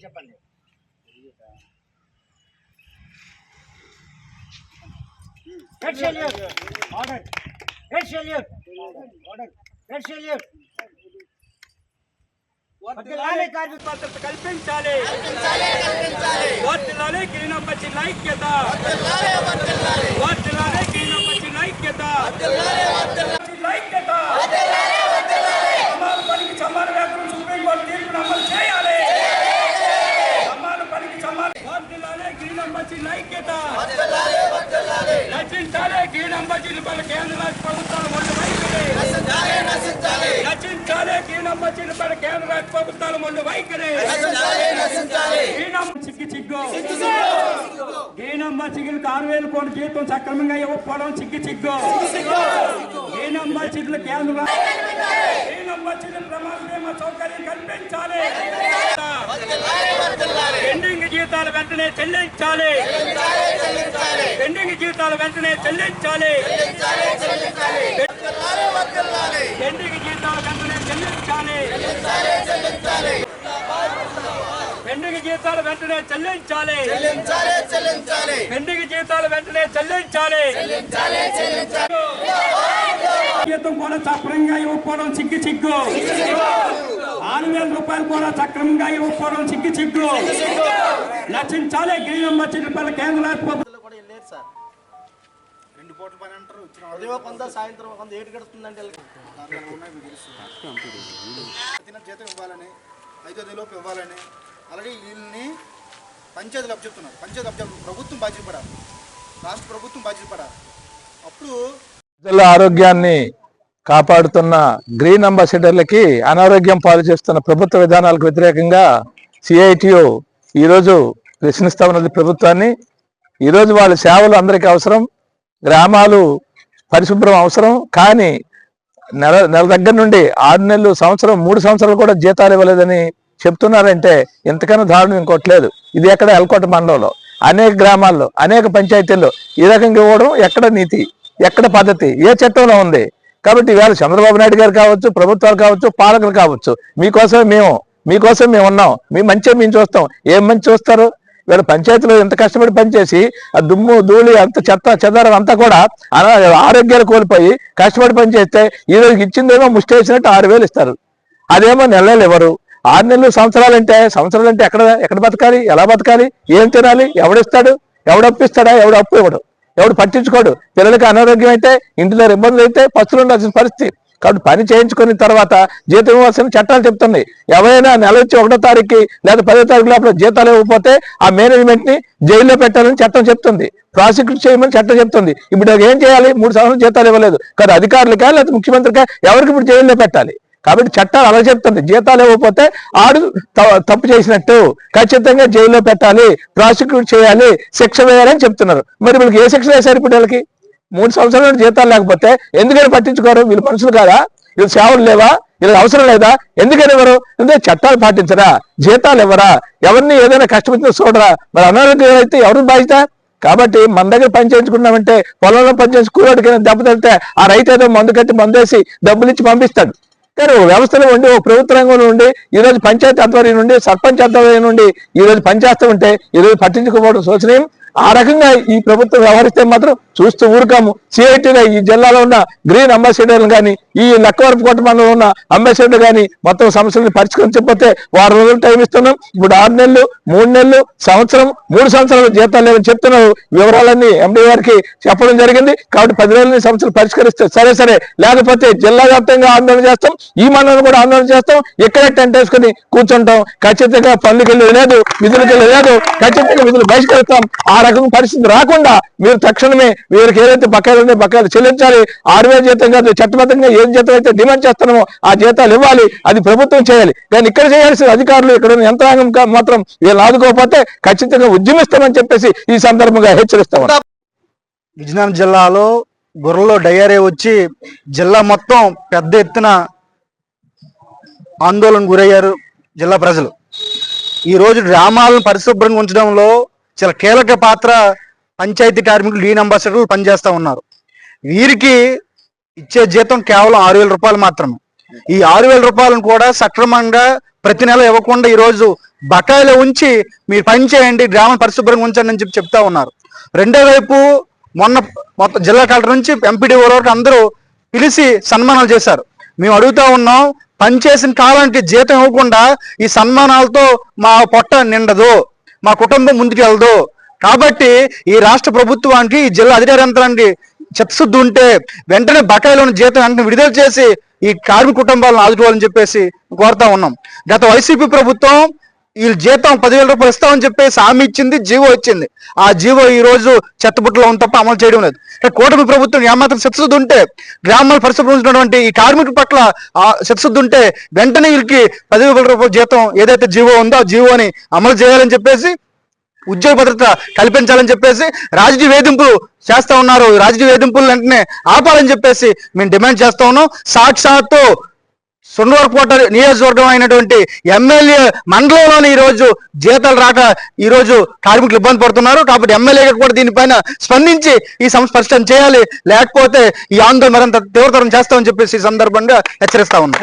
చెప్పండి. Red salute. Order. Red salute. Order. Red salute. వర్ధిల్లాలి కార్మిక భద్రత కల్పించాలి. వర్ధిల్లాలి గ్రీనమ్మచ్చి ఐక్యత. వర్ధిల్లాలి గ్రీనమ్మచ్చి ఐక్యత. ఐక్యత. సమాన పనికి సమాన వేతనం సుప్రీంకోర్టు తీర్పును అమలు చేయాలి. సమాన పనికి సమాన. వర్ధిల్లాలి గ్రీనమ్మచ్చి ఐక్యత. నశించాలి గ్రీనమ్మచ్చి పలు కేంద్ర రాష్ట్ర ప్రభుత్వాలు మొండి వైఖరి. నశించాలి గ్రీనమ్మచ్చి పలు కేంద్ర రాష్ట్ర ప్రభుత్వాలు మొండి వైఖరి. గీనమ్మ చిగులకు 6,000 కోట్ల జీతం సక్రమంగా ఇవ్వకపోవడం చిగ్గు. గీనమ్మ చిగుల కేంద్ర గీనమ్మ చిగుల ప్రమాద బీమా సౌకర్యం కల్పించాలి. పెండింగ్ జీతాలు వెంటనే చెల్లించాలి. పెండింగ్ జీతాలు వెంటనే చెల్లించాలి. పెండింగ్ జీతాలు వెంటనే చెల్లించాలి. పెండింగ్ జీతాలు వెంటనే చెల్లించాలి. పెండింగ్ జీతాలు వెంటనే చెల్లించాలి. జీతం కూడా సక్రమంగా ఇవ్వకపోవడం చిగ్గు. 6,000 రూపాయలు కూడా సక్రమంగా ఇవ్వకపోవడం చిగ్గు. నశించాలి గ్రీనమ్మ చిరుపల్లి కేంద్ర రాష్ట్ర సార్ 2 కోట్ల పని అంటారు. ఉదయం కొంత సాయంత్రం కొంత ఏటు గడుస్తుందంటే జీతం ఇవ్వాలని 5 లోపు ఇవ్వాలని అలాగే వీళ్ళని పంచాయతీలు అప్పచెప్తున్నారు. పంచాయతీ అప్పచెప్పు ప్రభుత్వం బాధ్యత పడాలి, రాష్ట్ర ప్రభుత్వం బాధ్యత పడాలి. అప్పుడు ప్రజల ఆరోగ్యాన్ని కాపాడుతున్న గ్రీన్ అంబాసిడర్లకి అనారోగ్యం పాలు చేస్తున్న ప్రభుత్వ విధానాలకు వ్యతిరేకంగా సిఐటియు ఈరోజు ప్రశ్నిస్తా ఉన్నది ప్రభుత్వాన్ని. ఈరోజు వాళ్ళ సేవలు అందరికీ అవసరం, గ్రామాలు పరిశుభ్రం అవసరం. కానీ నెల దగ్గర నుండి 6 నెలలు, సంవత్సరం, 3 సంవత్సరాలు కూడా జీతాలు ఇవ్వలేదని చెప్తున్నారంటే ఇంతకన్నా దారుణం ఇంకోట్లేదు. ఇది ఎక్కడ ఎల్కోట మండలంలో అనేక గ్రామాల్లో అనేక పంచాయతీల్లో ఈ రకంగా ఇవ్వడం ఎక్కడ నీతి, ఎక్కడ పద్ధతి, ఏ చట్టంలో ఉంది? కాబట్టి ఇవాళ చంద్రబాబు నాయుడు గారు కావచ్చు, ప్రభుత్వాలు కావచ్చు, పాలకులు కావచ్చు, మీకోసం మేము ఉన్నాం. మీ మంచి మేము చూస్తాం. ఏం మంచి చూస్తారు? వీళ్ళ పంచాయతీలో ఎంత కష్టపడి పనిచేసి ఆ దుమ్ము ధూళి అంత చెత్త చెదారం అంతా కూడా ఆరోగ్యాలు కోల్పోయి కష్టపడి పనిచేస్తే ఈ రోజుకి ఇచ్చిందేమో ముష్టి వేసినట్టు 6,000 ఇస్తారు. అదేమో నెలలు ఇవ్వరు. 6 నెలలు సంవత్సరాలంటే ఎక్కడ బతకాలి? ఎలా బతకాలి? ఏం తినాలి? ఎవడిస్తాడు? ఎవడు అప్పిస్తాడా? ఎవడు అప్పు ఇవ్వడు, ఎవడు పట్టించుకోడు. పిల్లలకి అనారోగ్యం అయితే, ఇంటిలో ఇబ్బందులు అయితే పస్తులు ఉండాల్సిన పరిస్థితి. కాబట్టి పని చేయించుకున్న తర్వాత జీతం ఇవ్వాల్సిన చట్టాలు చెప్తున్నాయి. ఎవరైనా నెల వచ్చి 1వ తారీఖుకి లేదా 10వ తారీఖు లోపల జీతాలు ఇవ్వకపోతే ఆ మేనేజ్మెంట్ ని జైల్లో పెట్టాలని చట్టం చెప్తుంది, ప్రాసిక్యూట్ చేయమని చట్టం చెప్తుంది. ఇప్పుడు ఏం చేయాలి? 3 సంవత్సరాలు జీతాలు ఇవ్వలేదు కదా, అధికారులకా లేదా ముఖ్యమంత్రికా ఎవరికి ఇప్పుడు జైల్లో పెట్టాలి? కాబట్టి చట్టాలు అలా చెప్తుంది. జీతాలు ఇవ్వకపోతే ఆడు తప్పు చేసినట్టు, ఖచ్చితంగా జైల్లో పెట్టాలి, ప్రాసిక్యూట్ చేయాలి, శిక్ష వేయాలని చెప్తున్నారు. మరి వీళ్ళకి ఏ శిక్ష వేశారు? ఇప్పుడు వీళ్ళకి 3 సంవత్సరాలు జీతాలు లేకపోతే ఎందుకని పట్టించుకోరు? వీళ్ళు మనుషులు కాదా? వీళ్ళు సేవలు లేవా? వీళ్ళకి అవసరం లేదా? ఎందుకని ఇవ్వరు? అంటే చట్టాలు పాటించరా? జీతాలు ఇవ్వరా? ఎవరిని ఏదైనా కష్టపడితే చూడరా? మరి అనారోగ్యం అయితే ఎవరికి బాధ్యత? కాబట్టి మన దగ్గర పని చేయించుకున్నామంటే పొలంలో పనిచేసి కూరడికైనా దెబ్బ తడితే ఆ రైతు ఏదో మందు కట్టి మందేసి డబ్బులు ఇచ్చి పంపిస్తాడు. కానీ వ్యవస్థలో ఉండి, ఓ ప్రభుత్వ రంగంలో ఉండి, ఈ రోజు పంచాయతీ ఆధ్వర్యం నుండి, సర్పంచ్ ఆధ్వర్యం నుండి ఈ రోజు పనిచేస్తూ ఉంటే ఈ రోజు పట్టించుకోవడం శోచనీయం. ఆ రకంగా ఈ ప్రభుత్వం వ్యవహరిస్తే మాత్రం చూస్తూ ఊరుకాము. సిఐటిగా ఈ జిల్లాలో ఉన్న గ్రీన్ అంబాసిడర్లు కానీ, ఈ లక్కవరపుకోట మండలంలో ఉన్న అంబాసిడర్లు కానీ మొత్తం సమస్యలను పరిష్కరించకపోతే 1 రోజులు టైం ఇస్తున్నాం. ఇప్పుడు 6 నెలలు, 3 నెలలు, సంవత్సరం, 3 సంవత్సరాలు జీతాలు లేవని చెప్తున్నారు. వివరాలన్నీ ఎండీ గారికి చెప్పడం జరిగింది. కాబట్టి 10 రోజులని సమస్యలు పరిష్కరిస్తే సరే, లేకపోతే జిల్లా వ్యాప్తంగా ఆందోళన చేస్తాం, ఈ మండలం కూడా ఆందోళన చేస్తాం. ఇక్కడే టెంట్ వేసుకుని కూర్చుంటాం. ఖచ్చితంగా పనులకు వెళ్ళేది లేదు, విధులకు వెళ్ళేది లేదు, ఖచ్చితంగా విధులు బహిష్కరిస్తాం. ఆ రకం పరిస్థితి రాకుండా మీరు తక్షణమే వీరికి ఏదైతే బకాయిలు చెల్లించాలి. 6,000 జీతం కాదు, చట్టబద్ధంగా ఏం జీతం అయితే డిమాండ్ చేస్తున్నామో ఆ జీతాలు ఇవ్వాలి. అది ప్రభుత్వం చేయాలి. కానీ ఇక్కడ చేయాల్సిన అధికారులు, ఇక్కడ ఉన్న యంత్రాంగం మాత్రం వీళ్ళు ఆదుకోకపోతే ఖచ్చితంగా ఉద్యమిస్తామని చెప్పేసి ఈ సందర్భంగా హెచ్చరిస్తాం. విజయనగరం జిల్లాలో గొర్రెల్లో డయేరియా వచ్చి జిల్లా మొత్తం పెద్ద ఎత్తున ఆందోళన గురయ్యారు జిల్లా ప్రజలు. ఈ రోజు గ్రామాలను పరిశుభ్రంగా ఉంచడంలో చాలా కీలక పాత్ర పంచాయతీ కార్మికులు, గ్రీన్ అంబాసిడర్లు పనిచేస్తూ ఉన్నారు. వీరికి ఇచ్చే జీతం కేవలం 6,000 రూపాయలు మాత్రమే. ఈ 6,000 రూపాయలను కూడా సక్రమంగా ప్రతి నెల ఇవ్వకుండా ఈరోజు బకాయిలో ఉంచి మీరు పని చేయండి, గ్రామం పరిశుభ్రంగా ఉంచండి అని చెప్తా ఉన్నారు. రెండో వైపు మొత్తం జిల్లా కలెక్టర్ నుంచి ఎంపీడీ వరకు అందరూ పిలిచి సన్మానాలు చేశారు. మేము అడుగుతా ఉన్నాం, పనిచేసిన కాలానికి జీతం ఇవ్వకుండా ఈ సన్మానాలతో మా పొట్ట నిండదు, మా కుటుంబం ముందుకు వెళ్ళదు. కాబట్టి ఈ రాష్ట్ర ప్రభుత్వానికి, ఈ జిల్లా అధికార యంత్రానికి చిత్తశుద్ధి ఉంటే వెంటనే బకాయిలోని జీతం వెంటనే విడుదల చేసి ఈ కార్మిక కుటుంబాలను ఆదుకోవాలని చెప్పేసి కోరుతా ఉన్నాం. గత వైసీపీ ప్రభుత్వం వీళ్ళు జీతం 10,000 రూపాయలు ఇస్తామని చెప్పేసి హామీ ఇచ్చింది, జీవో ఇచ్చింది. ఆ జీవో ఈ రోజు చెత్తబుట్టలో ఉంది తప్ప అమలు చేయడం లేదు. కూటమి ప్రభుత్వం ఏమాత్రం చిత్తశుద్ధి ఉంటే, గ్రామాలు పరిశుభ్రించినటువంటి ఈ కార్మికుల పట్ల చిత్తశుద్ధి ఉంటే వెంటనే వీళ్ళకి 10,000 రూపాయల జీతం ఏదైతే జీవో ఉందో ఆ జీవోని అమలు చేయాలని చెప్పేసి, ఉద్యోగ భద్రత కల్పించాలని చెప్పేసి రాజకీయ వేధింపులు చేస్తా ఉన్నారు. రాజకీయ వేధింపులు వెంటనే ఆపాలని చెప్పేసి మేము డిమాండ్ చేస్తా ఉన్నాం. సాక్షాత్తు సుందరకోట నియోజకవర్గం అయినటువంటి ఎమ్మెల్యే మండలంలోని ఈరోజు జీతాలు రాక ఈరోజు కార్మికులు ఇబ్బంది పడుతున్నారు. కాబట్టి ఎమ్మెల్యేగా కూడా దీనిపైన స్పందించి ఈ సమస్య పరిష్కారం చేయాలి, లేకపోతే ఈ ఆందోళన మరింత తీవ్రతరం చేస్తామని చెప్పేసి ఈ సందర్భంగా హెచ్చరిస్తా ఉన్నాం.